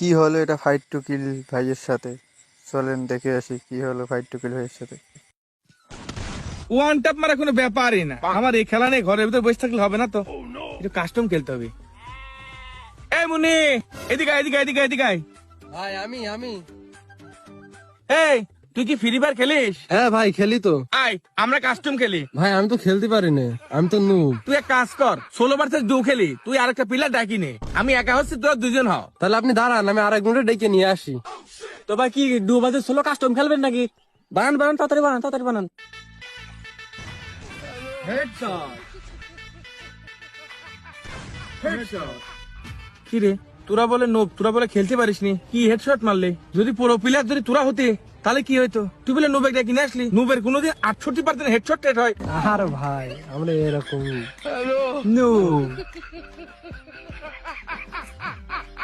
কি হলো এটা ফাইট টু কিল ভাইয়ের সাথে? চলেন দেখে আসি কি হলো ফাইট টু কিল ভাইয়ের সাথে। ওয়ান ট্যাপ মারা কোনো ব্যাপারই না। আমার এই খেলা নেই, ঘরের ভিতরে বসে থাকলে হবে না তো, একটু কাস্টম খেলতে হবে। এই মুনি, এদিকে আয়, এদিকে আয়, এদিকে আয়, এদিকে আয়। ভাই আমি এই তুই কি ফ্রি ফায়ার খেলিস? হ্যাঁ ভাই খেলি তো। আয় আমরা কাস্টম খেলি। ভাই আমি তো খেলতে পারি না, আমি তো নুব। তুই এক কাজ কর, 16 ভার্সেস 2 খেলি। তুই আরেকটা প্লেয়ার ডাকি নে, আমি একা হচ্ছি, তোরা দুজন হ। তাহলে আপনি দাঁড়ান, আমি আরেক মিনিট ডেকে নিয়ে আসি। তো ভাই কি 2 বাজে 16 কাস্টম খেলবেন নাকি? বানান বানান, তাড়াতাড়ি বানান, তাড়াতাড়ি বানান। কি রে, তোরা বলে নোব, তোরা বলে খেলতে পারিস নি, কি হেডশট মারলে? যদি প্রো প্লেয়ার যদি তোরা হতে তাহলে কি হইতো? তুই বলে নোবেক কিনে আসলি, নোবের কোনোদিন 68% হেডশট রেট হয়। আর ভাই আমরা এরকম নো